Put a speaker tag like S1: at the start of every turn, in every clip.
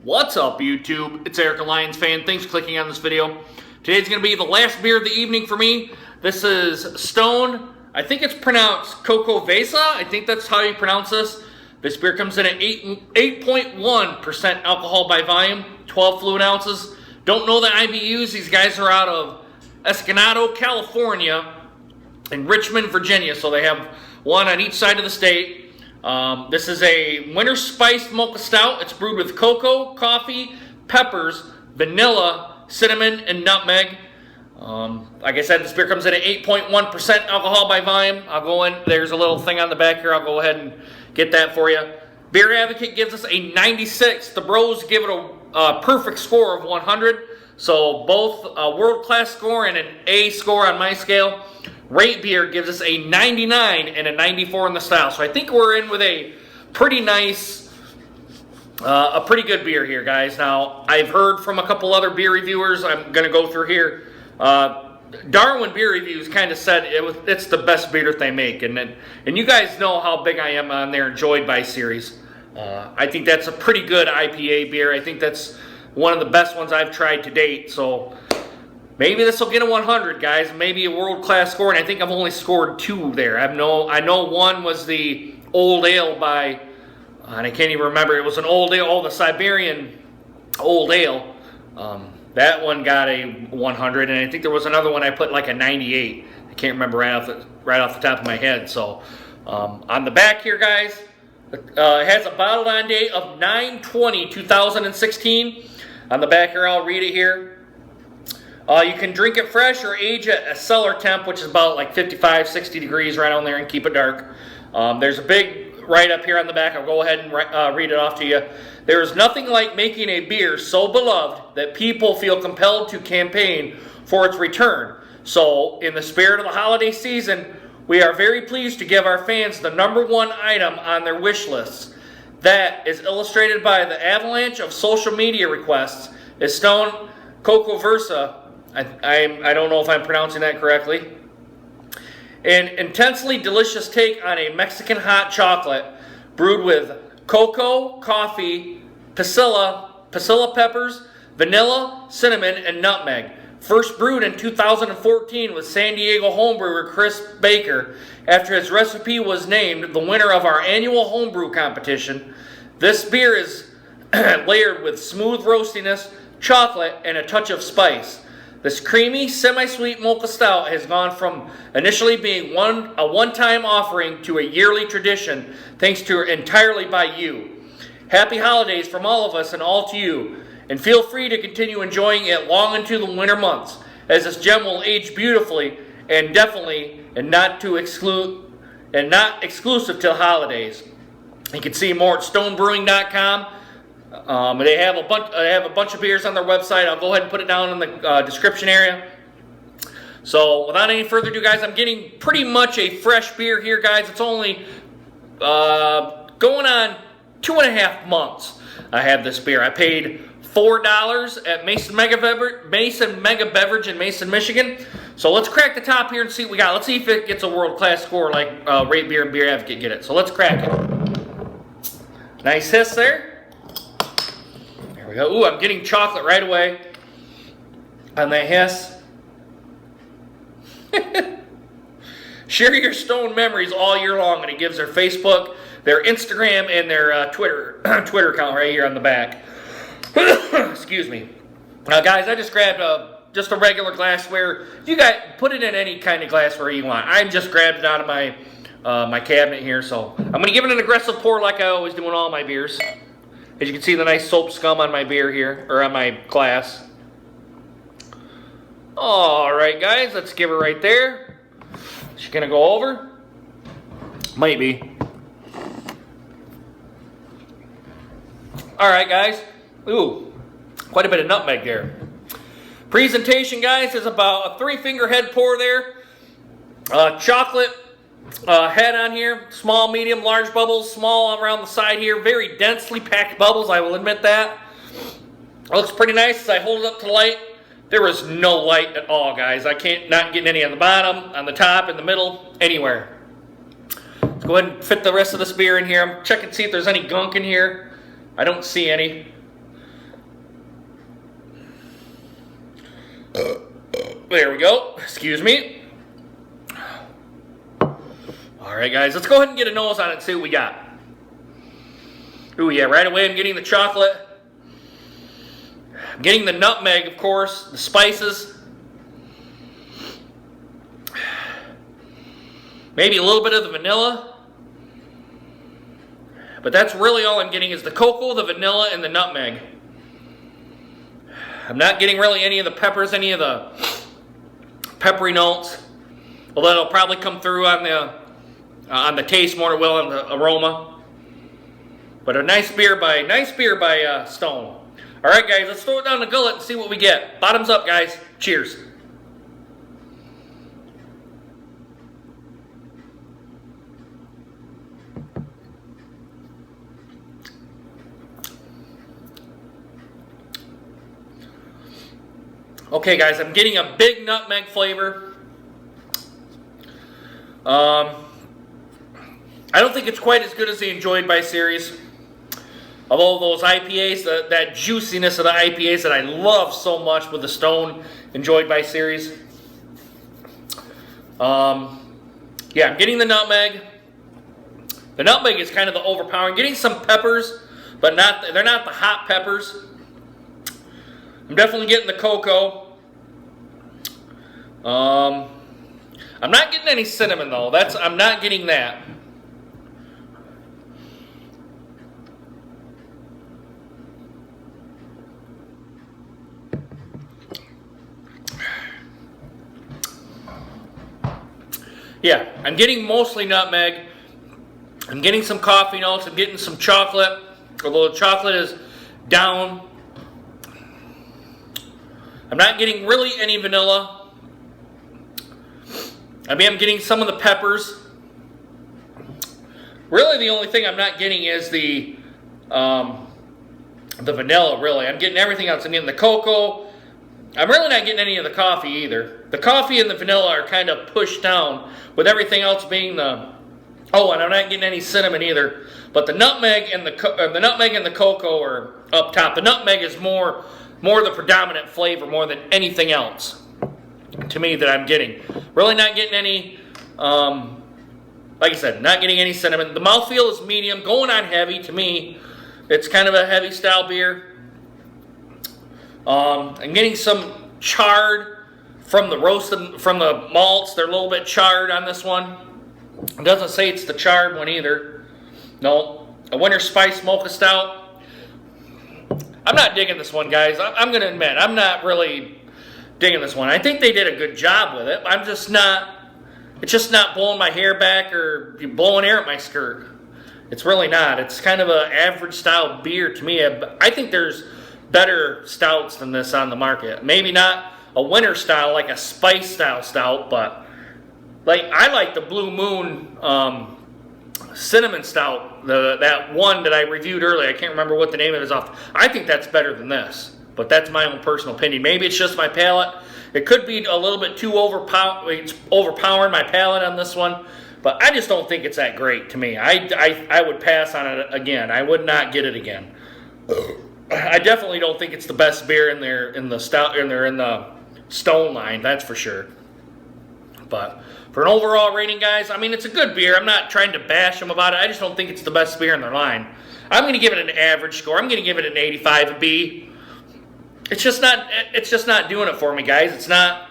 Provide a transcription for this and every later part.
S1: What's up, YouTube? It's EricALionsFan. Thanks for clicking on this video. Today's going to be the last beer of the evening for me. This is Stone. I think it's pronounced Xocoveza. I think that's how you pronounce this. This beer comes in at 8.1% alcohol by volume, 12 fluid ounces. Don't know the IBUs. These guys are out of Escondido, California, and Richmond, Virginia. So they have one on each side of the state. This is a winter spiced mocha stout. It's brewed with cocoa, coffee, peppers, vanilla, cinnamon, and nutmeg. Like I said, this beer comes in at 8.1% alcohol by volume. I'll go in. There's a little thing on the back here. I'll go ahead and get that for you. Beer Advocate gives us a 96. The Bros give it a perfect score of 100. So both a world-class score and an A score on my scale. Rate Beer gives us a 99 and a 94 in the style. So I think we're in with a pretty nice, a pretty good beer here, guys. Now, I've heard from a couple other beer reviewers. I'm going to go through here. Darwin Beer Reviews kind of said it's the best beer that they make. And you guys know how big I am on their Enjoyed By series. I think that's a pretty good IPA beer. I think that's one of the best ones I've tried to date. So maybe this will get a 100, guys. Maybe a world-class score, and I think I've only scored 2 there. I know one was the Old Ale by, and I can't even remember. It was an Old Ale, the Siberian Old Ale. That one got a 100, and I think there was another one I put like a 98. I can't remember right off the top of my head. So on the back here, guys, it has a bottled on date of 9/20/2016. On the back here, I'll read it here. You can drink it fresh or age at a cellar temp, which is about like 55, 60 degrees right on there, and keep it dark. There's a big write-up here on the back. I'll go ahead and read it off to you. There is nothing like making a beer so beloved that people feel compelled to campaign for its return. So, in the spirit of the holiday season, we are very pleased to give our fans the #1 item on their wish lists. That is illustrated by the avalanche of social media requests. Is Stone Xocoveza. I don't know if I'm pronouncing that correctly. An intensely delicious take on a Mexican hot chocolate brewed with cocoa, coffee, pasilla peppers, vanilla, cinnamon, and nutmeg. First brewed in 2014 with San Diego homebrewer Chris Baker after his recipe was named the winner of our annual homebrew competition. This beer is layered with smooth roastiness, chocolate, and a touch of spice. This creamy, semi-sweet mocha stout has gone from initially being a one-time offering to a yearly tradition, thanks to entirely by you. Happy holidays from all of us and all to you, and feel free to continue enjoying it long into the winter months, as this gem will age beautifully and definitely not exclusive to holidays. You can see more at stonebrewing.com. They have a bunch of beers on their website. I'll go ahead and put it down in the description area. So without any further ado, guys, I'm getting pretty much a fresh beer here, guys. It's only going on 2.5 months. I have this beer. I paid $4 at Mason Mega Beverage in Mason, Michigan. So let's crack the top here and see what we got. Let's see if it gets a world-class score like Rate Beer and Beer Advocate get it. So let's crack it. Nice hiss there. There we go. Ooh, I'm getting chocolate right away on that hiss. Share your Stone memories all year long, and it gives their Facebook, their Instagram, and their Twitter account right here on the back. Excuse me. Now, guys, I just grabbed just a regular glassware. You guys put it in any kind of glassware you want. I just grabbed it out of my my cabinet here, so I'm going to give it an aggressive pour like I always do in all my beers. As you can see, the nice soap scum on my beer here, or on my glass. All right, guys, let's give it right there. She's going to go over. Might be. All right, guys. Ooh, quite a bit of nutmeg there. Presentation, guys, is about a 3-finger head pour there. Chocolate head on here. Small, medium, large bubbles. Small around the side here. Very densely packed bubbles, I will admit that. It looks pretty nice as I hold it up to light. There was no light at all, guys. I can't not getting any on the bottom, on the top, in the middle, anywhere. Let's go ahead and fit the rest of this beer in here. I'm checking to see if there's any gunk in here. I don't see any. There we go. Excuse me. All right, guys, let's go ahead and get a nose on it and see what we got. Ooh, yeah, right away I'm getting the chocolate. I'm getting the nutmeg, of course, the spices. Maybe a little bit of the vanilla. But that's really all I'm getting is the cocoa, the vanilla, and the nutmeg. I'm not getting really any of the peppers, any of the peppery notes. Although it'll probably come through on the taste more than it will on the aroma. But a nice beer by Stone. All right, guys, let's throw it down the gullet and see what we get. Bottoms up, guys. Cheers. Okay, guys, I'm getting a big nutmeg flavor. I don't think it's quite as good as the Enjoyed by series. Although those IPAs, that juiciness of the IPAs that I love so much with the Stone Enjoyed by series. Yeah, I'm getting the nutmeg. The nutmeg is kind of the overpowering. Getting some peppers, but they're not the hot peppers. I'm definitely getting the cocoa. I'm not getting any cinnamon though. I'm not getting that. Yeah, I'm getting mostly nutmeg. I'm getting some coffee notes. I'm getting some chocolate, although the chocolate is down. I'm not getting really any vanilla. I mean, I'm getting some of the peppers. Really, the only thing I'm not getting is the vanilla, really. I'm getting everything else. I'm getting the cocoa. I'm really not getting any of the coffee either. The coffee and the vanilla are kind of pushed down, with everything else being the... Oh, and I'm not getting any cinnamon either. But the nutmeg and the cocoa are up top. The nutmeg is more the predominant flavor more than anything else to me that I'm getting. Really not getting any, like I said, not getting any cinnamon. The mouthfeel is medium, going on heavy to me. It's kind of a heavy style beer. I'm getting some charred from the malts. They're a little bit charred on this one. It doesn't say it's the charred one either. No, a winter spice mocha stout. I'm not digging this one, guys. I'm going to admit, I'm not really digging this one. I think they did a good job with it. I'm just not, it's just not blowing my hair back or blowing air at my skirt. It's really not. It's kind of an average style beer to me. I think there's better stouts than this on the market. Maybe not a winter style like a spice style stout, but like I like the Blue Moon cinnamon stout, that one that I reviewed earlier. I can't remember what the name of it is off. I think that's better than this, but that's my own personal opinion. Maybe it's just my palate. It could be a little bit too overpowering my palate on this one, but I just don't think it's that great to me. I would pass on it again. I would not get it again. I definitely don't think it's the best beer in the Stone line, that's for sure. But for an overall rating, guys, I mean, it's a good beer. I'm not trying to bash them about it. I just don't think it's the best beer in their line. I'm going to give it an average score. I'm going to give it an 85, a B. It's just not doing it for me, guys. It's not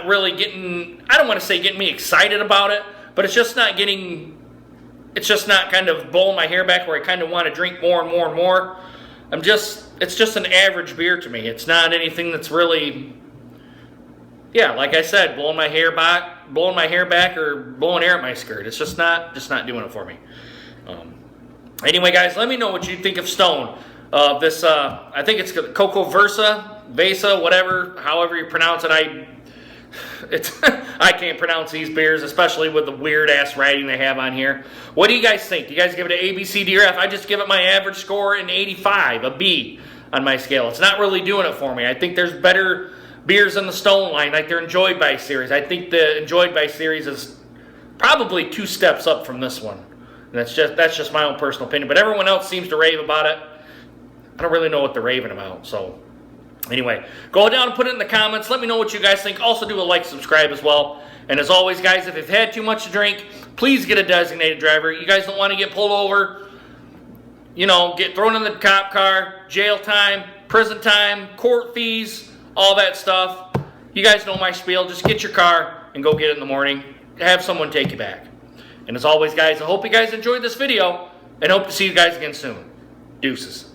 S1: really getting, I don't want to say getting me excited about it, but it's just not kind of blowing my hair back where I kind of want to drink more and more and more. It's just an average beer to me. It's not anything that's really, yeah, like I said, blowing my hair back or blowing air at my skirt. It's just not doing it for me. Anyway, guys, let me know what you think of Stone. This, I think it's Xocoveza, whatever, however you pronounce it. I can't pronounce these beers, especially with the weird-ass writing they have on here. What do you guys think? Do you guys give it an A, B, C, D, or F? I just give it my average score, an 85, a B on my scale. It's not really doing it for me. I think there's better beers in the Stone line, like their Enjoyed by series. I think the Enjoyed by series is probably 2 steps up from this one. And that's just my own personal opinion. But everyone else seems to rave about it. I don't really know what they're raving about, so Anyway, go down and put it in the comments. Let me know what you guys think. Also do a like, subscribe as well. And as always, guys, if you've had too much to drink, please get a designated driver. You guys don't want to get pulled over, you know, get thrown in the cop car, jail time, prison time, court fees, all that stuff. You guys know my spiel. Just get your car and go get it in the morning. Have someone take you back. And as always, guys, I hope you guys enjoyed this video and hope to see you guys again soon. Deuces.